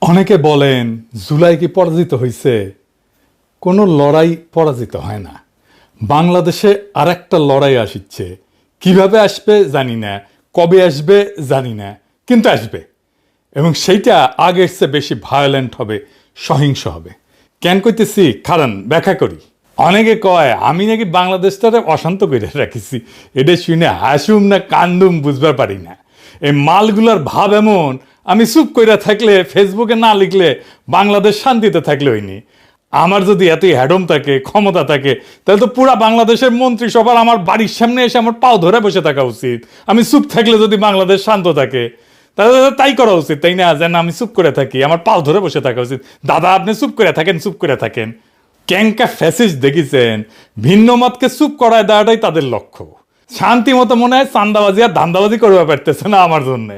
অনেকে বলেন জুলাই কি পরাজিত হয়েছে? কোনো লড়াই পরাজিত হয় না। বাংলাদেশে আর একটা লড়াই আসছে। কিভাবে আসবে জানি না, কবে আসবে জানি না, কিন্তু আসবে। এবং সেইটা আগের চেয়ে বেশি ভায়োলেন্ট হবে, সহিংস হবে। কেন কইতেছি কারণ ব্যাখ্যা করি। অনেকে কয় আমি নাকি বাংলাদেশটারে অশান্ত করে রাখিছি। এটা শুনে হাসুম না কান্দুম বুঝবার পারি না। এই মালগুলার ভাব এমন, আমি চুপ কইরা থাকলে, ফেসবুকে না লিখলে বাংলাদেশ শান্তিতে থাকলে হইনি। আমার যদি এতই হ্যাডম থাকে, ক্ষমতা থাকে, তাহলে তো পুরা বাংলাদেশের মন্ত্রিসভার আমার বাড়ির সামনে এসে আমার পাও ধরে বসে থাকা উচিত। আমি চুপ থাকলে যদি বাংলাদেশ শান্ত থাকে, তাহলে তাই করা উচিত, তাই না? যেন আমি চুপ করে থাকি, আমার পাও ধরে বসে থাকা উচিত। দাদা আপনি চুপ করে থাকেন, চুপ করে থাকেন। ক্যাঙ্কা ফ্যাসিস্ট দেখিছেন, ভিন্ন মতকে চুপ করায় দেওয়াটাই তাদের লক্ষ্য। শান্তি মতো মনে হয় চান্দাবাজি আর ধান্দাবাজি করবে পারতেছে না আমার জন্যে,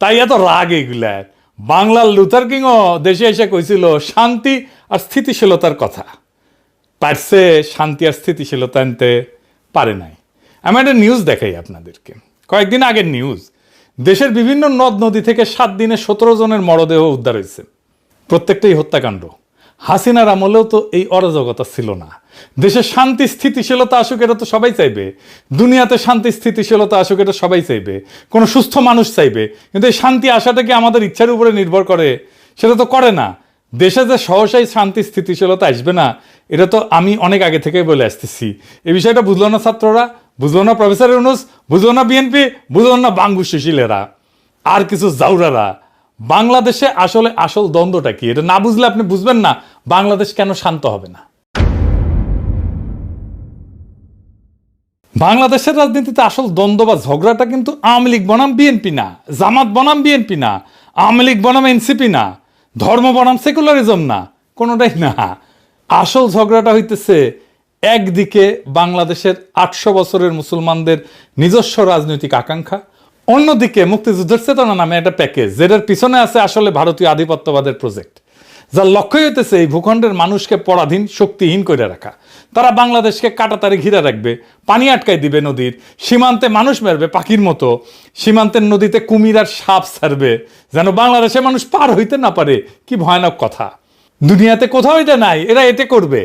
তাই এত রাগ এগুলার। বাংলার লুথার কিংও দেশে এসে কইছিল শান্তি আর স্থিতিশীলতার কথা, পারছে শান্তি আর স্থিতিশীলতা আনতে পারে নাই। আমি একটা নিউজ দেখাই আপনাদেরকে, কয়েকদিন আগের নিউজ। দেশের বিভিন্ন নদ নদী থেকে 7 দিনে 17 জনের মরদেহ উদ্ধার হয়েছে। প্রত্যেকটাই হত্যাকাণ্ড। হাসিনার আমলেও তো এই অরাজকতা ছিল না। দেশে শান্তি স্থিতিশীলতা আসুক, এটা তো সবাই চাইবে। দুনিয়াতে শান্তি স্থিতিশীলতা আসুক, এটা সবাই চাইবে, কোনো সুস্থ মানুষ চাইবে। কিন্তু এই শান্তি আসাটা কি আমাদের ইচ্ছার উপরে নির্ভর করে? সেটা তো করে না। দেশে যে সহসাই শান্তি স্থিতিশীলতা আসবে না, এটা তো আমি অনেক আগে থেকেই বলে আসতেছি। এই বিষয়টা বুঝলো না ছাত্ররা, বুঝলো না প্রফেসর ইউনূস, বুঝলো না বিএনপি, বুঝলো না বাঙ্গু সুশীলেরা আর কিছু জাউরারা। বাংলাদেশে আসলে আসল দ্বন্দ্বটা কি, এটা না বুঝলে আপনি বুঝবেন না বাংলাদেশ কেন শান্ত হবে না। বাংলাদেশের রাজনীতিতে আসল দ্বন্দ্ব বা ঝগড়াটা কিন্তু আওয়ামী লীগ বনাম বিএনপি না, জামাত বনাম বিএনপি না, আওয়ামী লীগ বনাম এনসিপি না, ধর্ম বনাম সেকুলারিজম না, কোনোটাই না। আসল ঝগড়াটা হইতেছে একদিকে বাংলাদেশের 800 বছরের মুসলমানদের নিজস্ব রাজনৈতিক আকাঙ্ক্ষা, অন্যদিকে মুক্তিযুদ্ধের চেতনা নামে একটা প্যাকেজ, যেটার পিছনে আছে আসলে ভারতীয় আধিপত্যবাদের প্রজেক্ট, যার লক্ষ্যই হইতেছে এই ভূখণ্ডের মানুষকে পরাধীন, শক্তিহীন করে রাখা। তারা বাংলাদেশকে কাঁটাতারে ঘিরে রাখবে, পানি আটকাই দিবে নদীর, সীমান্তে মানুষ মারবে পাখির মতো, সীমান্তের নদীতে কুমির আর সাপ ছাড়বে, যেন বাংলাদেশে মানুষ পার হইতে না পারে। কি ভয়ানক কথা! দুনিয়াতে কোথাও এটা নাই। এরা এতে করবে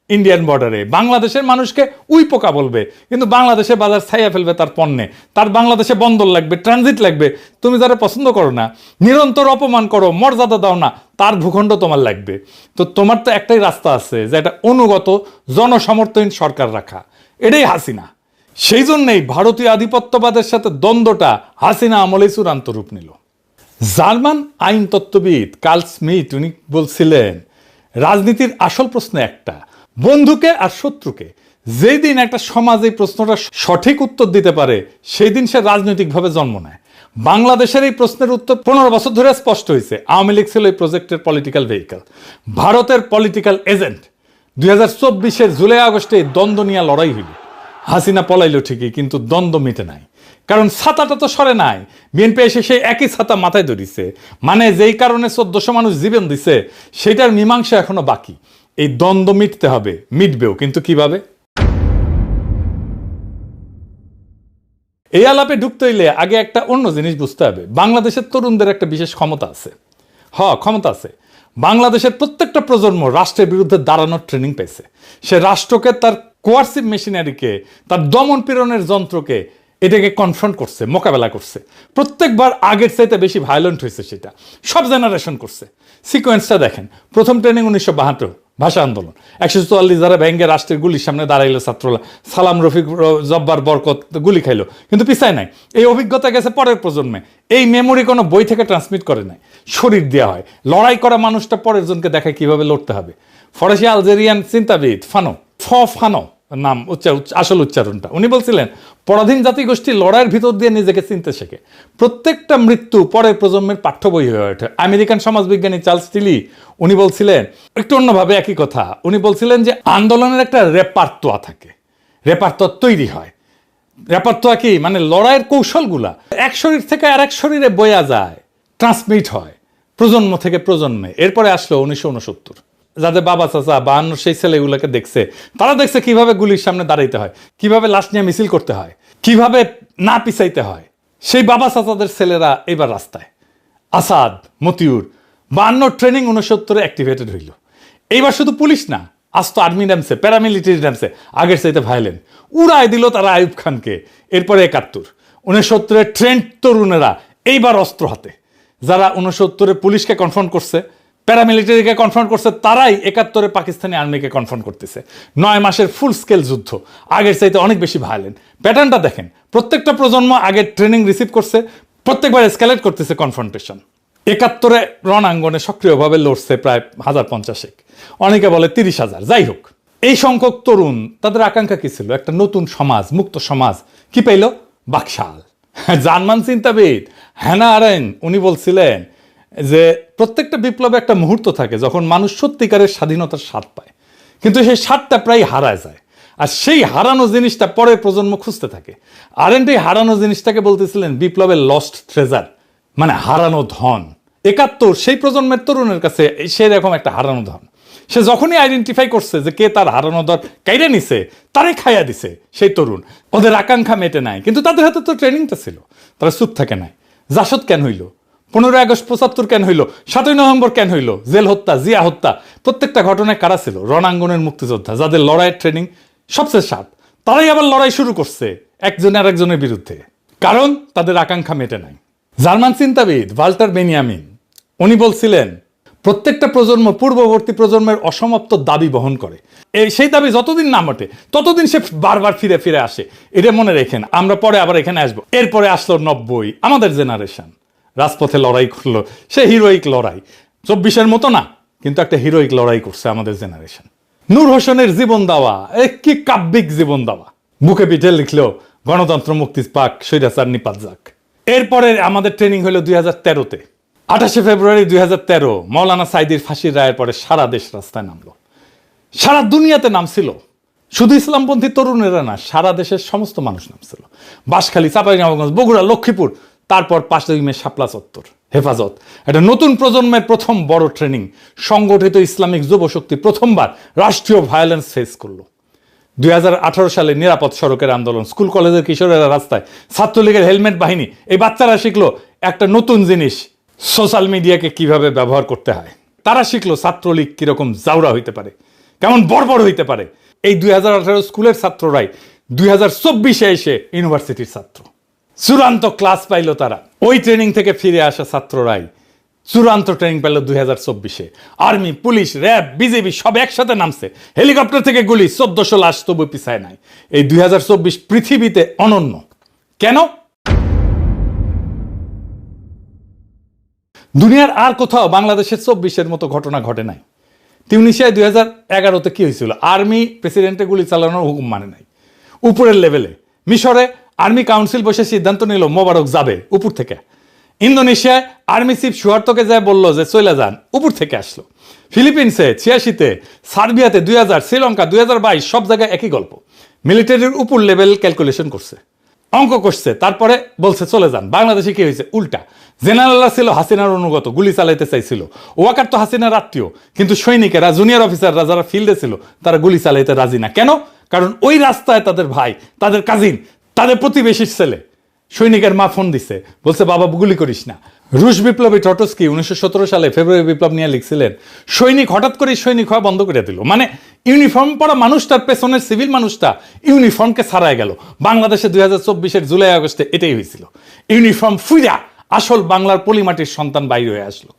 ইন্ডিয়ান বর্ডারে, বাংলাদেশের মানুষকে উই পোকা বলবে, কিন্তু বাংলাদেশে বাজার ছাইয়া ফেলবে তার পণ্যে। তার বাংলাদেশে বন্দর লাগবে, ট্রানজিট লাগবে। তুমি যারা পছন্দ করো না, নিরন্তর অপমান করো, মর্যাদা দাও না, তার ভূখণ্ড তোমার লাগবে। তো তোমার তো একটাই রাস্তা আছে, যে এটা অনুগত জনসমর্থন সরকার রাখা। এটাই হাসিনা। সেই জন্যই ভারতীয় আধিপত্যবাদের সাথে দ্বন্দ্বটা হাসিনা আমলেই চূড়ান্ত রূপ নিল। জার্মান আইন তত্ত্ববিদ কার্ল স্মিথ উনি বলছিলেন, রাজনীতির আসল প্রশ্ন একটা, বন্ধুকে আর শত্রুকে। যেই দিন একটা সমাজ এই প্রশ্নটা সঠিক উত্তর দিতে পারে, সেই দিন সে রাজনৈতিকভাবে জন্ম নেয়। বাংলাদেশের এই প্রশ্নের উত্তর 15 বছর ধরে স্পষ্ট হয়েছে। আওয়ামী লীগ ছিল এই প্রজেক্টের পলিটিক্যাল ভেহিকল, ভারতের পলিটিক্যাল এজেন্ট। 2024-এর জুলাই আগস্টে দ্বন্দ্ব নিয়ে লড়াই হইল। হাসিনা পলাইল ঠিকই, কিন্তু দ্বন্দ্ব মিটে নাই। কারণ ছাতাটা তো সরে নাই। বিএনপি এসে সেই একই ছাতা মাথায় ধরিছে। মানে যেই কারণে 1400 মানুষ জীবন দিছে, সেটার মীমাংসা এখনো বাকি। এই দ্বন্দ্ব মিটতে হবে, মিটবেও, কিন্তু কিভাবে? এই আলাপে ঢুকতে হইলে আগে একটা অন্য জিনিস বুঝতে হবে। বাংলাদেশের তরুণদের একটা বিশেষ ক্ষমতা আছে। ক্ষমতা আছে। বাংলাদেশের প্রত্যেকটা প্রজন্ম রাষ্ট্রের বিরুদ্ধে দাঁড়ানোর ট্রেনিং পেয়েছে। সে রাষ্ট্রকে, তার কোয়ার্সিভ মেশিনারিকে, তার দমন পীড়নের যন্ত্রকে, এটাকে কনফ্রন্ট করছে, মোকাবেলা করছে। প্রত্যেকবার আগের চাইতে বেশি ভায়োলেন্ট হয়েছে সেটা। সব জেনারেশন করছে। সিকোয়েন্সটা দেখেন। প্রথম ট্রেনিং 1972, ভাষা আন্দোলন। 144 যারা ব্যাঙ্গে রাষ্ট্রের গুলির সামনে দাঁড়াইলো ছাত্ররা, সালাম, রফিক, জব্বার, বরকত গুলি খাইলো, কিন্তু পিছায় নাই। এই অভিজ্ঞতা গেছে পরের প্রজন্মে। এই মেমোরি কোনো বই থেকে ট্রান্সমিট করে নাই, শরীর দেওয়া হয়। লড়াই করা মানুষটা পরের জনকে দেখায় কিভাবে লড়তে হবে। ফরাসি আলজেরিয়ান চিন্তাবিদ ফানো নাম আসল উচ্চারণটা, উনি বলছিলেন, পরাধীন জাতিগোষ্ঠী লড়াইয়ের ভিতর দিয়ে নিজেকে চিনতে শেখে। প্রত্যেকটা মৃত্যু পরের প্রজন্মের পাঠ্য বই হয়ে ওঠে। আমেরিকান সমাজবিজ্ঞানী চার্লস টিলি উনি বলছিলেন একটু অন্যভাবে একই কথা। উনি বলছিলেন যে আন্দোলনের একটা রেপার্তোয়া থাকে, রেপার্তোয়া তৈরি হয়। রেপার্তোয়া কি মানে লড়াইয়ের কৌশলগুলা এক শরীর থেকে আর এক শরীরে বয়া যায়, ট্রান্সমিট হয় প্রজন্ম থেকে প্রজন্মে। এরপরে আসলো 1969, যাদের বাবা চাচা বা অন্য সেই ছেলেগুলোকে দেখছে, তারা দেখছে কিভাবে গুলির সামনে দাঁড়াইতে হয়, কিভাবে লাশ নিয়ে মিছিল করতে হয়, কিভাবে না পিছাইতে হয়। সেই বাবা চাচাদের ছেলেরা এবার রাস্তায়। আসাদ, মতিউর, 52 ট্রেনিং 69 অ্যাক্টিভেটেড হইল। এইবার শুধু পুলিশ না, আজ তো আর্মি নামছে, প্যারামিলিটারি নামছে, আগের চাইতে ভায়োলেন্ট। উড়াই দিল তারা আইয়ুব খানকে। এরপরে 71 69 ট্রেন্ড তরুণেরা এইবার অস্ত্র হাতে। যারা 69 পুলিশকে কনফ্রন্ট করছে, প্যারামিলিটারিকে কনফ্রন্ট করছে, তারাই 71 পাকিস্তানি আর্মিকে কনফ্রন্ট করতেছে। 9 মাসের ফুল স্কেল যুদ্ধ, আগের চাইতে অনেক বেশি ভায়োলেন্ট। প্যাটার্নটা দেখেন, প্রত্যেকটা প্রজন্ম আগের ট্রেনিং রিসিভ করছে, প্রত্যেকবার এসকেলেট করতেছে কনফ্রন্টেশন। 71 রণাঙ্গনে সক্রিয়ভাবে লড়ছে প্রায় 1050, অনেকে বলে 30,000। যাই হোক, এই সংখ্যক তরুণ, তাদের আকাঙ্ক্ষা কি ছিল? একটা নতুন সমাজ, মুক্ত সমাজ। কি পাইল? বাকশাল। জার্মান চিন্তাবিদ হ্যানা আরেন্ট উনি বলছিলেন যে প্রত্যেকটা বিপ্লবে একটা মুহূর্ত থাকে যখন মানুষ সত্যিকারের স্বাধীনতার স্বাদ পায়, কিন্তু সেই স্বাদটা প্রায় হারায় যায়, আর সেই হারানো জিনিসটা পরের প্রজন্ম খুঁজতে থাকে। আরেন্ট এই হারানো জিনিসটাকে বলতেছিলেন বিপ্লবের লস্ট ট্রেজার, মানে হারানো ধন। 71 সেই প্রজন্মের তরুণের কাছে সেরকম একটা হারানো ধন। সে যখনই আইডেন্টিফাই করছে যে কে তার হারানো ধন কাইরে নিছে, তারে খাইয়া দিছে সেই তরুণ। ওদের আকাঙ্ক্ষা মেটে নাই, কিন্তু তাদের হাতে তো ট্রেনিংটা ছিল, তারা চুপ থাকে নাই। জাসদ কেন হইল? 15 আগস্ট 75 কেন হইল? 7ই নভেম্বর কেন হইল? জেল হত্যা, জিয়া হত্যা, প্রত্যেকটা ঘটনায় কারা ছিল? রণাঙ্গনের মুক্তিযোদ্ধা, যাদের লড়াইয়ের ট্রেনিং সবচেয়ে সাত। তারাই আবার লড়াই শুরু করছে একজনে আরেকজনের বিরুদ্ধে, কারণ তাদের আকাঙ্ক্ষা মেটে নাই। জার্মান চিন্তাবিদ ভাল্টার বেনিয়ামিন উনি বলছিলেন প্রত্যেকটা প্রজন্ম পূর্ববর্তী প্রজন্মের অসমাপ্ত দাবি বহন করে। সেই দাবি যতদিন না মটে ততদিন সে বারবার ফিরে ফিরে আসে। এটা মনে রেখেন, আমরা পরে আবার এখানে আসবো। এরপরে আসলো 90, আমাদের জেনারেশন রাজপথে লড়াই করলো, সে হিরোইক লড়াই। 24-এর মতো না, কিন্তু একটা হিরোইক লড়াই করছে আমাদের জেনারেশন। নূর হোসেনের জীবন দেওয়া, কি কাব্যিক জীবন দেওয়া, বুকে পিঠে লিখলেও গণতন্ত্র মুক্তি পাক, স্বৈরাচার নিপাত যাক। এরপরে আমাদের ট্রেনিং হলো 2013-তে। 28শে ফেব্রুয়ারি 2013 মৌলানা সাইদির ফাঁসির রায়ের পরে সারা দেশ রাস্তায় নামলো, সারা দুনিয়াতে নামছিল। শুধু ইসলামপন্থী তরুণেরা না, সারা দেশের সমস্ত মানুষ নামছিল। বাঁশখালী, চাঁপাইনবাবগঞ্জ, বগুড়া, লক্ষ্মীপুর, তারপর 5ই মে শাপলা চত্বর, হেফাজত। একটা নতুন প্রজন্মের প্রথম বড় ট্রেনিং। সংগঠিত ইসলামিক যুবশক্তি প্রথমবার রাষ্ট্রীয় ভায়োলেন্স ফেস করলো। 2018 সালে নিরাপদ সড়কের আন্দোলন, স্কুল কলেজের কিশোরেরা রাস্তায়, ছাত্রলীগের হেলমেট বাহিনী, এই বাচ্চারা শিখলো একটা নতুন জিনিস, সোশ্যাল মিডিয়াকে কিভাবে ব্যবহার করতে হয়। তারা শিখলো ছাত্রলীগ কিরকম জাউরা হইতে পারে, কেমন বর্বর হইতে পারে। এই 2018 স্কুলের ছাত্ররাই 2024-এ এসে ইউনিভার্সিটির ছাত্র। চূড়ান্ত ক্লাস পাইল তারা। ওই ট্রেনিং থেকে ফিরে আসা ছাত্ররাই চূড়ান্ত ট্রেনিং পেল 2024-এ। আর্মি, পুলিশ, র্যাব, বিজেপি সব একসাথে নামছে। হেলিকপ্টার থেকে গুলি, 1400 লাশ তবু পিছায় নাই। এই 2024 পৃথিবীতে অনন্য। কেন? দুনিয়ার আর কোথাও বাংলাদেশের 24-এর মতো ঘটনা ঘটে নাই। তিউনিসিয়ায় 2011-তে কি হয়েছিল? আর্মি প্রেসিডেন্টে গুলি চালানোর হুকুম মানে নাই, উপরের লেভেলে। মিশরে আর্মি কাউন্সিল বসে সিদ্ধান্ত নিল মোবারক যাবে, উপর থেকে। ইন্দোনেশিয়ায় আর্মি চিফ সুহার্তোকে যায় বললো যে চলে যান, উপর থেকে আসলো। ফিলিপিন্সে 86-তে, সার্বিয়াতে 2000, শ্রীলঙ্কা 2022, সব জায়গায় একই গল্প। মিলিটারির উপর লেভেল ক্যালকুলেশন করছে, অঙ্ক করছে, তারপরে বলছে চলে যান। বাংলাদেশে কি হয়েছে? উল্টা। জেনারেলরা ছিল হাসিনার অনুগত, গুলি চালাইতে চাইছিল। ওয়াকার তো হাসিনার আত্মীয়, কিন্তু সৈনিকেরা, জুনিয়র অফিসাররা যারা ফিল্ডে ছিল, তারা গুলি চালাইতে রাজি না। কেন? কারণ ওই রাস্তায় তাদের ভাই, তাদের কাজিন, তাদের প্রতিবেশীর ছেলে। সৈনিকের মা ফোন দিছে, বলছে বাবা গুলি করিস না। রুশ বিপ্লবী ট্রটস্কি 1917 সালে ফেব্রুয়ারি বিপ্লব নিয়ে লিখছিলেন, সৈনিক হঠাৎ করে সৈনিক হওয়া বন্ধ করে দিল। মানে ইউনিফর্ম পরা মানুষটার পেছনের সিভিল মানুষটা ইউনিফর্মকে ছাড়াই গেল। বাংলাদেশে 2024-এর জুলাই আগস্টে এটাই হয়েছিল। ইউনিফর্ম ফুইরা আসল বাংলার পলিমাটির সন্তান বাইরে হয়ে আসলো।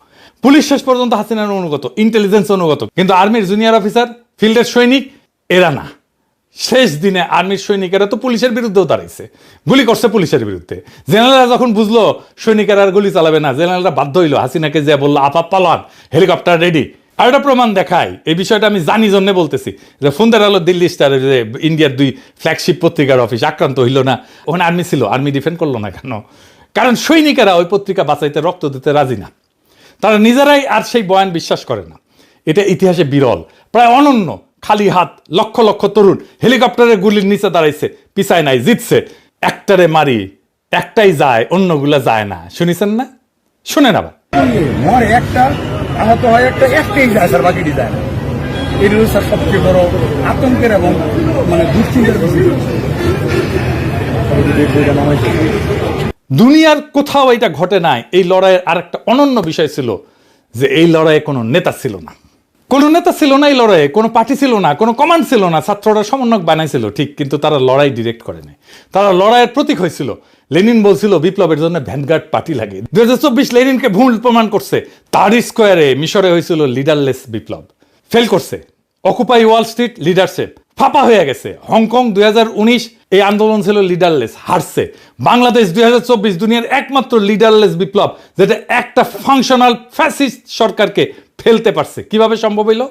পুলিশ শেষ পর্যন্ত হাসিনার অনুগত, ইন্টেলিজেন্স অনুগত, কিন্তু আর্মির জুনিয়র অফিসার, ফিল্ডের সৈনিক, এরা না। শেষ দিনে আর্মির সৈনিকেরা তো পুলিশের বিরুদ্ধেও দাঁড়াইছে, গুলি করছে পুলিশের বিরুদ্ধে। জেনারেলরা যখন বুঝলো সৈনিকেরা আর গুলি চালাবে না, জেনারেলরা বাধ্য হইলো, হাসিনাকে যে বললো আপাত পালান, হেলিকপ্টার রেডি। আর একটা প্রমাণ দেখায়, এই বিষয়টা আমি জানি জন্য বলতেছি, যে ফোনদের আলো দিল্লি স্টারের যে ইন্ডিয়ার 2 ফ্ল্যাগশিপ পত্রিকার অফিস আক্রান্ত হইল না, ওখানে আর্মি ছিল, আর্মি ডিফেন্ড করলো না কেন? কারণ সৈনিকেরা ওই পত্রিকা বাঁচাইতে, রক্ত দিতে রাজি না। তারা নিজেরাই আর সেই বয়ান বিশ্বাস করে না। এটা ইতিহাসে বিরল, প্রায় অনন্য। খালি হাত লক্ষ লক্ষ তরুণ হেলিকপ্টারের গুলির নিচে দাঁড়াইছে, পিছায় নাই, জিতছে। একটারে মারি, একটাই যায়, অন্যগুলা যায় না। শুনেছেন না? শুনেন আবার। একটা আহত হয়, একটাই যায় স্যার, বাকিটি যায় না। এটি স্যার সবচেয়ে বড় আতঙ্কের এবং মানে দুশ্চিন্তার বিষয়। দুনিয়ার কোথাও এটা ঘটে নাই। এই লড়াইয়ের আরেকটা অনন্য বিষয় ছিল যে এই লড়াইয়ে কোনো নেতা ছিল না, কোনো নেতা ছিল না এই লড়াইয়ে, কোনো পার্টি ছিল না, কোনো কমান্ড ছিল না। ছাত্ররা সমন্বয়ক বানাইছিল ঠিক, কিন্তু তারা লড়াই ডিরেক্ট করে নাই, তারা লড়াইয়ের প্রতীক হয়েছিল। লেনিন বলছিল বিপ্লবের জন্য ভ্যানগার্ড পার্টি লাগে। 2024 লেনিনকে ভুল প্রমাণ করছে। তারি স্কোয়ারে মিশরে হয়েছিল লিডারলেস বিপ্লব, ফেল করছে। অকুপাই ওয়াল স্ট্রিট লিডারশিপ ফাঁপা হয়ে গেছে। হংকং 2019 এই আন্দোলন ছিল লিডারলেস, হারছে। বাংলাদেশ 2024 দুনিয়ার একমাত্র লিডারলেস বিপ্লব যেটা একটা ফাংশনাল ফ্যাসিস্ট সরকারকে ফেলতে পারছে। কিভাবে সম্ভব হইল?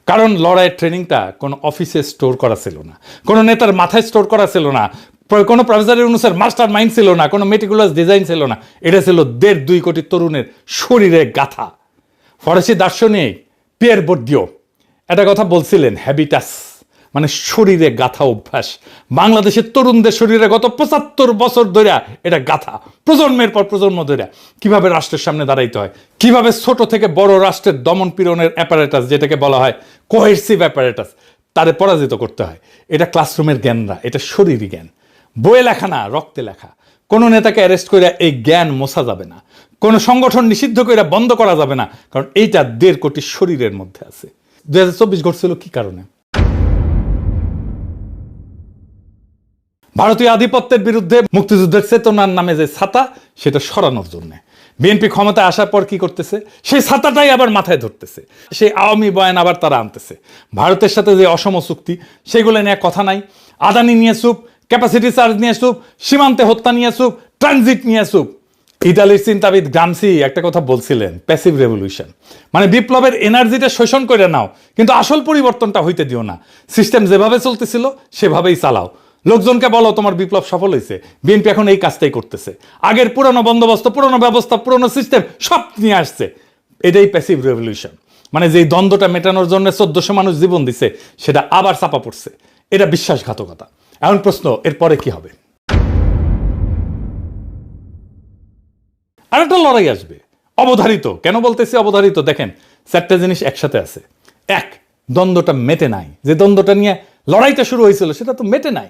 কারণ লড়াইয়ের ট্রেনিংটা কোনো অফিসে স্টোর করা ছিল না, কোনো নেতার মাথায় স্টোর করা ছিল না, কোনো প্রফেসর ইউনূসের মাস্টার মাইন্ড ছিল না, কোনো মেটিকুলাস ডিজাইন ছিল না। এটা ছিল 1.5-2 কোটি তরুণের শরীরে গাথা। ফরাসি দার্শনিক পিয়ের বোর্দিও একটা কথা বলছিলেন, হ্যাবিটাস মানে শরীরে গাথা অভ্যাস। বাংলাদেশের তরুণদের শরীরে গত 75 বছর ধরে এটা গাথা, প্রজন্মের পর প্রজন্ম ধরে কিভাবে রাষ্ট্রের সামনে দাঁড়াইতে হয়, কিভাবে ছোট থেকে বড় রাষ্ট্রের দমন পীড়নের অ্যাপারেটাস, যেটাকে বলা হয় কোহেরসিভ অ্যাপারেটাস, তারে পরাজিত করতে হয়। এটা ক্লাসরুমের জ্ঞান না, এটা শরীরী জ্ঞান, বইয়ে লেখা না, রক্তে লেখা। কোনো নেতাকে অ্যারেস্ট করে এই জ্ঞান মোছা যাবে না, কোনো সংগঠন নিষিদ্ধ করে বন্ধ করা যাবে না, কারণ এইটা 1.5 কোটি শরীরের মধ্যে আছে। 2024 ঘটছিল কি কারণে? ভারতীয় আধিপত্যের বিরুদ্ধে মুক্তিযুদ্ধের চেতনার নামে যে ছাতা, সেটা সরানোর জন্য বিএনপি ক্ষমতায় আসার পর কি করতেছে? সেই ছাতাটাই আবার মাথায় ধরতেছে, সেই আওয়ামী বয়ান আবার তারা আনতেছে। ভারতের সাথে যে অসম চুক্তি, সেগুলো নিয়ে কথা নাই। আদানি নিয়ে চুপ, ক্যাপাসিটি চার্জ নিয়ে চুপ, সীমান্তে হত্যা নিয়ে চুপ, ট্রানজিট নিয়ে চুপ। ইতালির চিন্তাবিদ গ্রামসি একটা কথা বলছিলেন, প্যাসিভ রেভলিউশন, মানে বিপ্লবের এনার্জিটা শোষণ করে নাও, কিন্তু আসল পরিবর্তনটা হইতে দিও না। সিস্টেম যেভাবে চলতেছিল সেভাবেই চালাও। লোকজনকে বলো তোমার বিপ্লব সফল হয়েছে। বিএনপি এখন এই কাজটাই করতেছে। আগের পুরনো বন্দোবস্ত, পুরনো ব্যবস্থা, পুরনো সিস্টেম সব নিয়ে আসছে। এটাই প্যাসিভ রেভলিউশন, মানে যেই দ্বন্দ্বটা মেটানোর জন্য 1400 মানুষ জীবন দিছে, সেটা আবার চাপা পড়ছে। এটা বিশ্বাসঘাতকতা। এখন প্রশ্ন, এরপরে কি হবে? আর একটা লড়াই আসবে, অবধারিত। কেন বলতেছি অবধারিত? দেখেন, 4টা জিনিস একসাথে আছে। এক, দ্বন্দ্বটা মেটে নাই। যে দ্বন্দ্বটা নিয়ে লড়াইটা শুরু হয়েছিল সেটা তো মেটে নাই।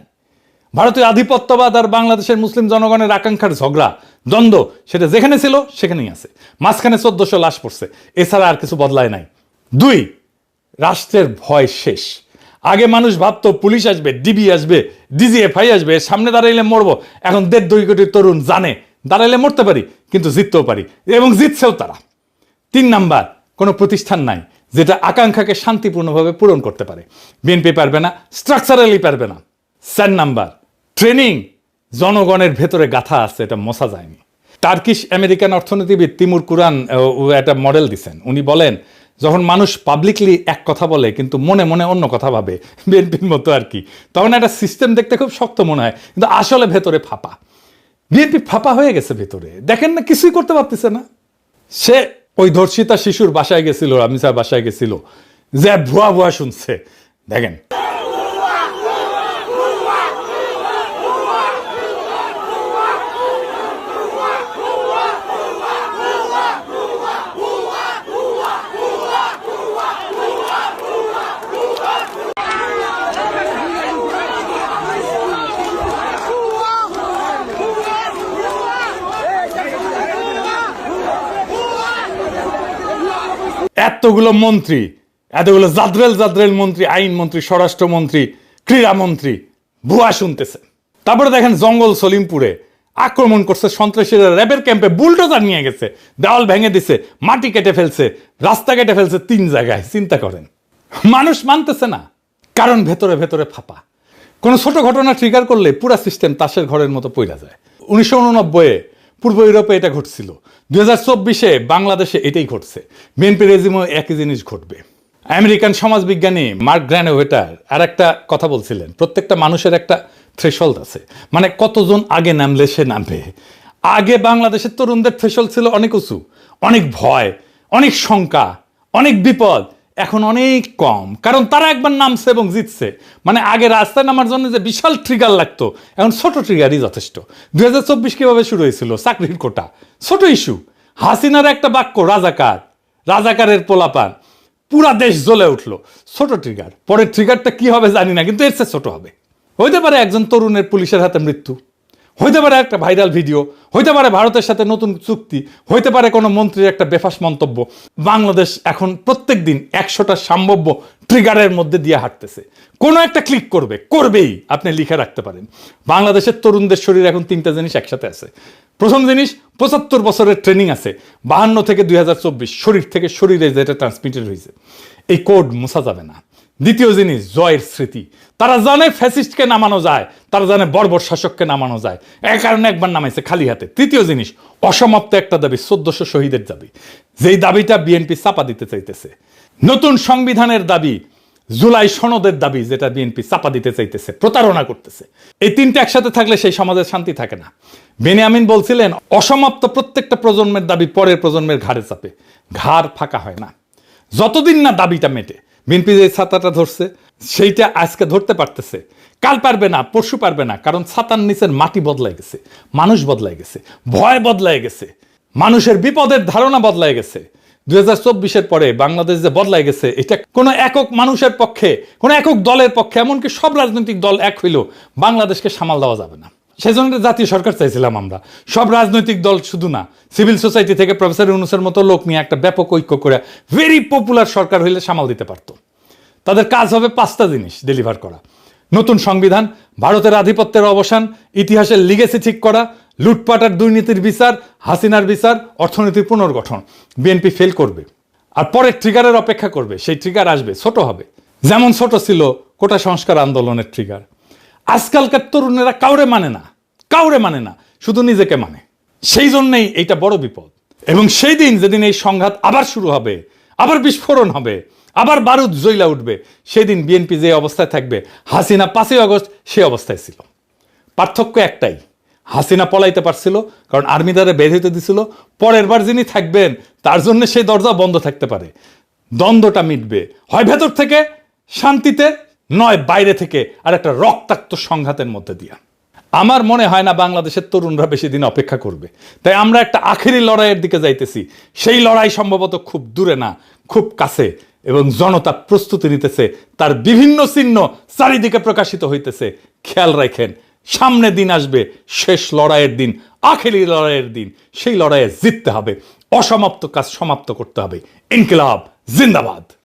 ভারতীয় আধিপত্যবাদ আর বাংলাদেশের মুসলিম জনগণের আকাঙ্ক্ষার ঝগড়া, দ্বন্দ্ব, সেটা যেখানে ছিল সেখানেই আছে। মাঝখানে 1400 লাশ পড়ছে, এছাড়া আর কিছু বদলায় নাই। 2, রাষ্ট্রের ভয় শেষ। আগে মানুষ ভাবতো পুলিশ আসবে, ডিবি আসবে, ডিজিএফআই আসবে, সামনে দাঁড়াইলে মরবো। এখন 1.5-2 কোটি তরুণ জানে দাঁড়াইলে মরতে পারি, কিন্তু জিততেও পারি, এবং জিতছেও তারা। 3 নাম্বার, কোনো প্রতিষ্ঠান নাই যেটা আকাঙ্ক্ষাকে শান্তিপূর্ণভাবে পূরণ করতে পারে। বিএনপি পারবে না, স্ট্রাকচারালি পারবে না। 4 নাম্বার, ট্রেনিং জনগণের ভেতরে গাথা আছে, এটা মোছা যায়নি। টার্কিশ আমেরিকান অর্থনীতিবিদ তিমুর কুরআন একটা মডেল দিচ্ছেন। উনি বলেন, যখন মানুষ পাবলিকলি এক কথা বলে কিন্তু মনে মনে অন্য কথা ভাবে, বিএনপির মতো আর কি, তখন একটা সিস্টেম দেখতে খুব শক্ত মনে হয়, কিন্তু আসলে ভেতরে ফাঁপা। বিএনপি ফাঁপা হয়ে গেছে ভেতরে, দেখেন না, কিছুই করতে পারতেছে না। সে ওই ধর্ষিতা শিশুর বাসায় গেছিল, রামিসার বাসায় গেছিল, যে ভুয়া ভুয়া শুনছে, দেখেন। এতগুলো মন্ত্রী, এতগুলো জাদ্রেল মন্ত্রী, আইন মন্ত্রী, স্বরাষ্ট্রমন্ত্রী, ক্রীড়ামন্ত্রী ভুয়া শুনতেছে। তারপরে দেখেন জঙ্গল সলিমপুরে আক্রমণ করছে সন্ত্রাসীরা, র্যাবের ক্যাম্পে বুলডোজার নিয়ে গেছে, দেওয়াল ভেঙে দিছে, মাটি কেটে ফেলছে, রাস্তা কেটে ফেলছে 3 জায়গায়। চিন্তা করেন, মানুষ মানতেছে না, কারণ ভেতরে ভেতরে ফাঁপা। কোনো ছোট ঘটনা ট্রিগার করলে পুরা সিস্টেম তাসের ঘরের মতো পইরা যায়। 1989-এ পূর্ব ইউরোপে এটা ঘটছিল, 2024-এ বাংলাদেশে এটাই ঘটছে। বিএনপি রেজিমেও একই জিনিস ঘটবে। আমেরিকান সমাজবিজ্ঞানী মার্ক গ্র্যানোভেটার আর একটা কথা বলছিলেন, প্রত্যেকটা মানুষের একটা থ্রেশহোল্ড আছে, মানে কতজন আগে নামলে সে নামবে। আগে বাংলাদেশের তরুণদের থ্রেশহোল্ড ছিল অনেক উঁচু, অনেক ভয়, অনেক শঙ্কা, অনেক বিপদ। এখন অনেক কম, কারণ তারা একবার নামছে এবং জিতছে। মানে আগে রাস্তায় নামার জন্য যে বিশাল ট্রিগার লাগতো, এখন ছোট ট্রিগারই যথেষ্ট। 2024 কিভাবে শুরু হয়েছিল? চাকরির কোটা, ছোট ইস্যু। হাসিনার একটা বাক্য, রাজাকার, রাজাকারের পোলাপান, পুরা দেশ জ্বলে উঠলো, ছোট ট্রিগার। পরের ট্রিগারটা কি হবে জানি না, কিন্তু এর চেয়ে ছোট হবে। হইতে পারে একজন তরুণের পুলিশের হাতে মৃত্যু, হইতে পারে একটা ভাইরাল ভিডিও, হইতে পারে ভারতের সাথে নতুন চুক্তি, হইতে পারে কোনো মন্ত্রীর একটা বেফাস মন্তব্য। বাংলাদেশ এখন প্রত্যেক দিন 100টা সম্ভাব্য ট্রিগারের মধ্যে দিয়ে হাঁটতেছে। কোনো একটা ক্লিক করবেই, আপনি লিখে রাখতে পারেন। বাংলাদেশের তরুণদের শরীরে এখন 3টা জিনিস একসাথে আছে। প্রথম জিনিস, 75 বছরের ট্রেনিং আছে, 52 থেকে 2024 শরীর থেকে শরীরে যেটা ট্রান্সমিটেড হয়েছে, এই কোড মোছা যাবে না। দ্বিতীয় জিনিস, জয়ের স্মৃতি। তারা জানে ফ্যাসিস্টকে নামানো যায়, তারা জানে বর্বর শাসককে নামানো যায়, এই কারণে একবার নামাইছে খালি হাতে। তৃতীয় জিনিস, অসমাপ্ত একটা দাবি, 1400 শহীদের দাবি, যেই দাবিটা বিএনপি চাপা দিতে চাইতেছে। নতুন সংবিধানের দাবি, জুলাই সনদের দাবি, যেটা বিএনপি চাপা দিতে চাইতেছে, প্রতারণা করতেছে। এই তিনটা একসাথে থাকলে সেই সমাজের শান্তি থাকে না। বেনিয়ামিন বলছিলেন, অসমাপ্ত প্রত্যেকটা প্রজন্মের দাবি পরের প্রজন্মের ঘাড়ে চাপে, ঘাড় ফাঁকা হয় না যতদিন না দাবিটা মেটে। বিএনপি যে ছাতাটা ধরছে সেইটা আজকে ধরতে পারতেছে, কাল পারবে না, পরশু পারবে না, কারণ ছাতার নিচের মাটি বদলাই গেছে, মানুষ বদলাই গেছে, ভয় বদলাই গেছে, মানুষের বিপদের ধারণা বদলাই গেছে। 2024-এর পরে বাংলাদেশ যে বদলাই গেছে, এটা কোনো একক মানুষের পক্ষে, কোনো একক দলের পক্ষে, এমনকি সব রাজনৈতিক দল এক হইলেও বাংলাদেশকে সামাল দেওয়া যাবে না। সেজন্য জাতীয় সরকার চাইছিলাম আমরা, সব রাজনৈতিক দল শুধু না, সিভিল সোসাইটি থেকে প্রফেসর ইউনূসের মতো লোক নিয়ে একটা ব্যাপক ঐক্য করে ভেরি পপুলার সরকার হইলে সামাল দিতে পারতো। তাদের কাজ হবে 5টা জিনিস ডেলিভার করা: নতুন সংবিধান, ভারতের আধিপত্যের অবসান, ইতিহাসের লিগেসি ঠিক করা, লুটপাট আর দুর্নীতির বিচার, হাসিনার বিচার, অর্থনীতির পুনর্গঠন। বিএনপি ফেল করবে আর পরে ট্রিগারের অপেক্ষা করবে। সেই ট্রিগার আসবে, ছোট হবে, যেমন ছোট ছিল কোটা সংস্কার আন্দোলনের ট্রিগার। আজকালকার তরুণেরা কাউরে মানে না, শুধু নিজেকে মানে। সেই জন্যই এইটা বড় বিপদ। এবং সেই দিন যেদিন এই সংঘাত আবার শুরু হবে, আবার বিস্ফোরণ হবে, আবার বারুদ জ্বলা উঠবে, সেদিন বিএনপি যে অবস্থায় থাকবে, হাসিনা 5ই আগস্ট সে অবস্থায় ছিল। পার্থক্য একটাই, হাসিনা পলাইতে পারছিল কারণ আর্মি দ্বারা বের হইতে দিছিল, পরের বার যিনি থাকবেন তার জন্য সেই দরজা বন্ধ থাকতে পারে। দ্বন্দ্বটা মিটবে হয় ভেতর থেকে শান্তিতে, নয় বাইরে থেকে আর একটা রক্তাক্ত সংঘাতের মধ্যে দিয়া। আমার মনে হয় না বাংলাদেশের তরুণরা বেশি দিন অপেক্ষা করবে। তাই আমরা একটা আখেরি লড়াইয়ের দিকে যাইতেছি। সেই লড়াই সম্ভবত খুব দূরে না, খুব কাছে, এবং জনতা প্রস্তুতি নিতেছে, তার বিভিন্ন চিহ্ন চারিদিকে প্রকাশিত হইতেছে। খেয়াল রাখেন, সামনে দিন আসবে, শেষ লড়াইয়ের দিন, আখেরি লড়াইয়ের দিন। সেই লড়াইয়ে জিততে হবে, অসমাপ্ত কাজ সমাপ্ত করতে হবে। ইনকিলাব জিন্দাবাদ।